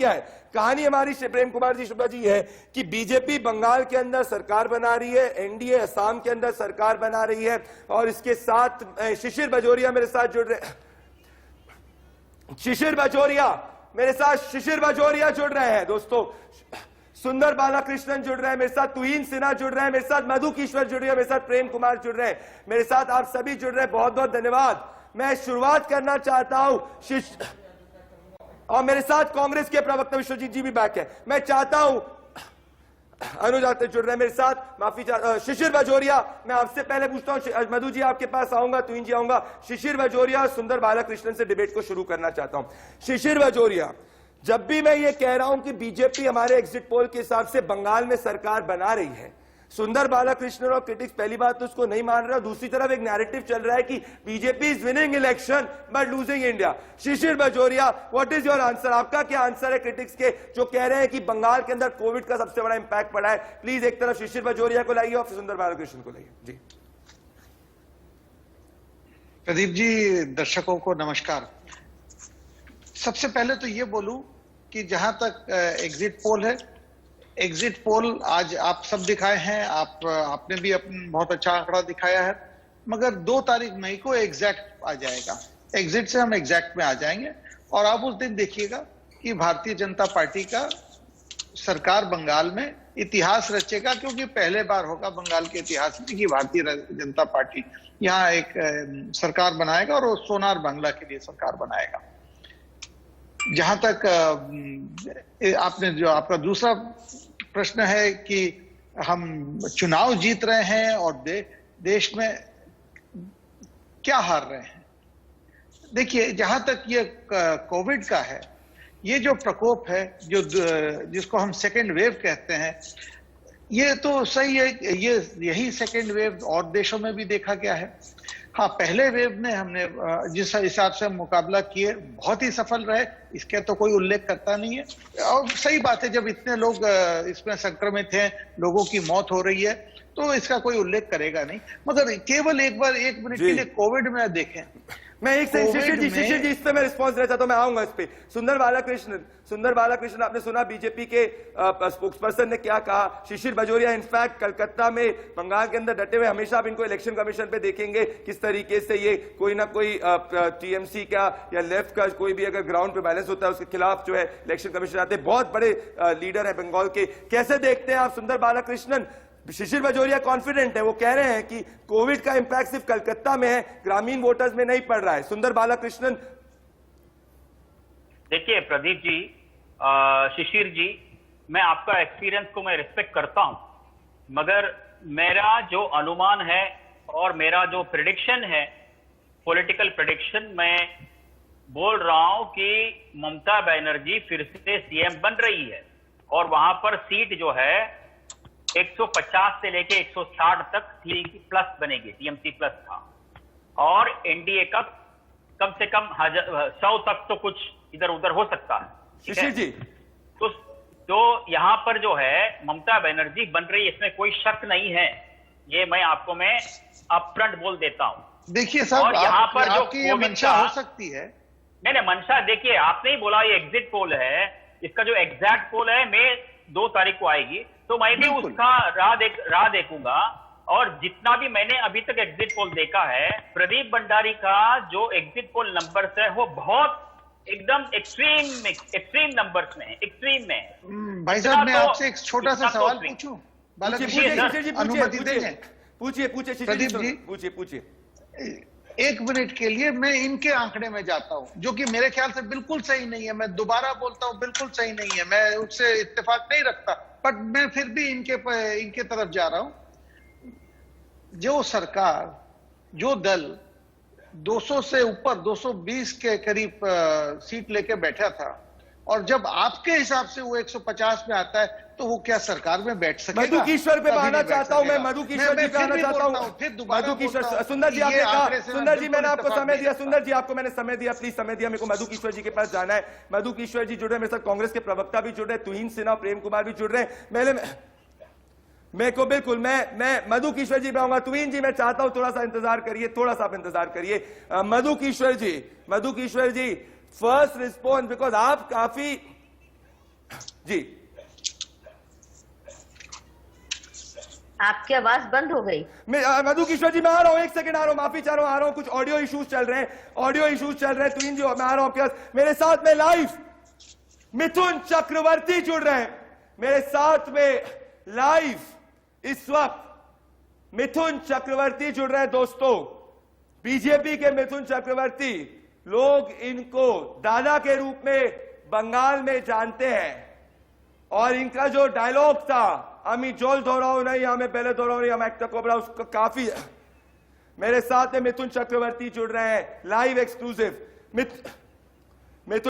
क्या है? कहानी हमारी प्रेम कुमार जी शुक्ला जी है कि बीजेपी बंगाल के अंदर सरकार बना रही है, एनडीए असम के अंदर सरकार बना रही है, और इसके साथ शिशिर बजोरिया मेरे साथ जुड़ रहे, शिशिर बजोरिया जुड़ रहे हैं दोस्तों, सुंदर बालाकृष्णन जुड़ रहे हैं मेरे साथ, तुहिन सिन्हा जुड़ रहे हैं मेरे साथ, मधु कीश्वर जुड़ रहे हैं मेरे साथ, प्रेम कुमार जुड़ रहे हैं मेरे साथ, आप सभी जुड़ रहे हैं, बहुत बहुत धन्यवाद। मैं शुरुआत करना चाहता हूं और मेरे साथ कांग्रेस के प्रवक्ता विश्वजीत जी भी बैक है। मैं चाहता हूं अनुज जुड़ रहे हैं मेरे साथ, माफी शिशिर बजोरिया, मैं आपसे पहले पूछता हूं, मधु जी आपके पास आऊंगा, तुहिन जी आऊंगा, शिशिर बजोरिया और सुंदर बालाकृष्णन से डिबेट को शुरू करना चाहता हूं। शिशिर बजोरिया, जब भी मैं ये कह रहा हूं कि बीजेपी हमारे एग्जिट पोल के हिसाब से बंगाल में सरकार बना रही है, सुंदर बालाकृष्णन और क्रिटिक्स पहली बात तो उसको नहीं मान रहे, और दूसरी तरफ एक नैरेटिव चल रहा है कि BJP is winning election but losing India. Shishir Bajoria, what is your answer? आपका क्या आंसर है क्रिटिक्स के जो कह रहे हैं कि बंगाल के अंदर कोविड का सबसे बड़ा इंपैक्ट पड़ा है? प्लीज एक तरफ शिशिर बजोरिया को लाइए और फिर सुंदर बालाकृष्णन को लाइए। जी प्रदीप जी, दर्शकों को नमस्कार। सबसे पहले तो ये बोलूं कि जहां तक एग्जिट पोल है, एग्जिट पोल आज आप सब दिखाए हैं, आपने भी बहुत अच्छा आंकड़ा दिखाया है, मगर 2 तारीख मई को एग्जैक्ट आ जाएगा, एग्जिट से हम एग्जैक्ट में आ जाएंगे, और आप उस दिन देखिएगा कि भारतीय जनता पार्टी का सरकार बंगाल में इतिहास रचेगा, क्योंकि पहले बार होगा बंगाल के इतिहास में कि भारतीय जनता पार्टी यहाँ एक सरकार बनाएगा, और वो सोनार बांग्ला के लिए सरकार बनाएगा। जहां तक आपने जो आपका दूसरा प्रश्न है कि हम चुनाव जीत रहे हैं और देश में क्या हार रहे हैं, देखिए जहां तक ये कोविड का है, ये जो प्रकोप है, जो जिसको हम सेकेंड वेव कहते हैं, ये तो सही है, यही सेकेंड वेव और देशों में भी देखा गया है। हाँ, पहले वेव में हमने जिस हिसाब से हम मुकाबला किए बहुत ही सफल रहे, इसके तो कोई उल्लेख करता नहीं है, और सही बात है जब इतने लोग इसमें संक्रमित हैं, लोगों की मौत हो रही है, तो इसका कोई उल्लेख करेगा नहीं। मगर केवल एक मिनट के लिए कोविड में देखें, मैं एक सेकंड, शिशिर जी इस पे मैं रिस्पॉन्स देता तो मैं आऊंगा इस पे। सुंदर बालाकृष्णन, आपने सुना बीजेपी के स्पोक्सपर्सन ने क्या कहा? शिशिर बजोरिया इनफैक्ट कलकत्ता में बंगाल के अंदर डटे हुए, हमेशा आप इनको इलेक्शन कमीशन पे देखेंगे किस तरीके से ये कोई ना कोई टीएमसी का या लेफ्ट का कोई भी अगर ग्राउंड पे बैलेंस होता है उसके खिलाफ जो है इलेक्शन कमीशन आते हैं। बहुत बड़े लीडर है बंगाल के। कैसे देखते हैं आप सुंदर बालाकृष्णन? शिशिर बजोरिया कॉन्फिडेंट है, वो कह रहे हैं कि कोविड का इंपैक्ट सिर्फ कलकत्ता में है, ग्रामीण वोटर्स में नहीं पड़ रहा है। सुंदर बालाकृष्णन, देखिए प्रदीप जी, शिशिर जी, मैं आपका एक्सपीरियंस को मैं रिस्पेक्ट करता हूं, मगर मेरा जो अनुमान है और मेरा जो प्रेडिक्शन है, पॉलिटिकल प्रेडिक्शन, मैं बोल रहा हूं कि ममता बनर्जी फिर से सीएम बन रही है, और वहां पर सीट जो है 150 से लेके 160 तक प्लस बनेगी, टीएमसी प्लस था, और एनडीए का कम से कम 100 तक तो कुछ इधर उधर हो सकता है। शिशिर जी, तो यहाँ पर जो है ममता बनर्जी बन रही है, इसमें कोई शक नहीं है, ये मैं आपको मैं अपफ्रंट बोल देता हूं। देखिए साहब, और यहाँ पर जो आपकी ये मंशा हो सकती है। नहीं, मंशा देखिए, आपने ही बोला ये एग्जिट पोल है, इसका जो एग्जैक्ट पोल है मई 2 तारीख को आएगी, तो मैं भी उसका राह देखूंगा। और जितना भी मैंने अभी तक एग्जिट पोल देखा है, प्रदीप भंडारी का जो एग्जिट पोल नंबर्स है वो बहुत एकदम एक्सट्रीम नंबर्स में है, एक्सट्रीम में। भाई साहब, मैं आपसे एक छोटा सा सवाल पूछूं? अनुमति देंगे? पूछिए प्रदीप जी, पूछिए। 1 मिनट के लिए मैं इनके आंकड़े में जाता हूं, जो कि मेरे ख्याल से बिल्कुल सही नहीं है। मैं दोबारा बोलता हूं, बिल्कुल सही नहीं है, मैं उससे इत्तेफाक नहीं रखता, बट मैं फिर भी इनके तरफ जा रहा हूं। जो सरकार, जो दल 200 से ऊपर 220 के करीब सीट लेके बैठा था, और जब आपके हिसाब से वो 150 में आता है, तो वो क्या सरकार में बैठ सकेगा? मधु कीश्वर पे आना चाहता हूं मैं, मधु कीश्वर जी पे आना चाहता हूं। मधु कीश्वर, सुंदर जी आपने कहा, सुंदर जी मैंने आपको समय दिया, सुंदर जी आपको मैंने समय दिया, प्लीज समय दिया मेरे को। मधु कीश्वर जी के पास जाना है। मधु कीश्वर जी जुड़ रहे हैं मेरे साथ, कांग्रेस के प्रवक्ता भी जुड़ रहे हैं, तुहिन सिन्हा, प्रेम कुमार भी जुड़ रहे हैं। मेरे को बिल्कुल, मैं मधु कीश्वर जी पे आऊंगा। तुहिन जी मैं चाहता हूं थोड़ा सा इंतजार करिए, थोड़ा सा आप इंतजार करिए। मधु कीश्वर जी, फर्स्ट रिस्पॉन्स, बिकॉज आप काफी जी आपकी आवाज बंद हो गई। मैं मधु किशोर जी मैं आ रहा हूं, एक सेकंड आ रहा हूं, माफी चाह रहा हूं, आ रहा हूं, कुछ ऑडियो इश्यूज चल रहे हैं, तुहिन जी मैं आ रहा हूं आपके पास। मेरे साथ में लाइव मिथुन चक्रवर्ती जुड़ रहे हैं, मेरे साथ में लाइव इस वक्त मिथुन चक्रवर्ती जुड़ रहे हैं। दोस्तों, बीजेपी के मिथुन चक्रवर्ती, लोग इनको दादा के रूप में बंगाल में जानते हैं, और इनका जो डायलॉग था, अमी जोल दोहराओ नहीं, हमें पहले दोहराओ नहीं, हम एक्टर कोबरा, उसका काफी। मेरे साथ में मिथुन चक्रवर्ती जुड़ रहे हैं लाइव एक्सक्लूसिव।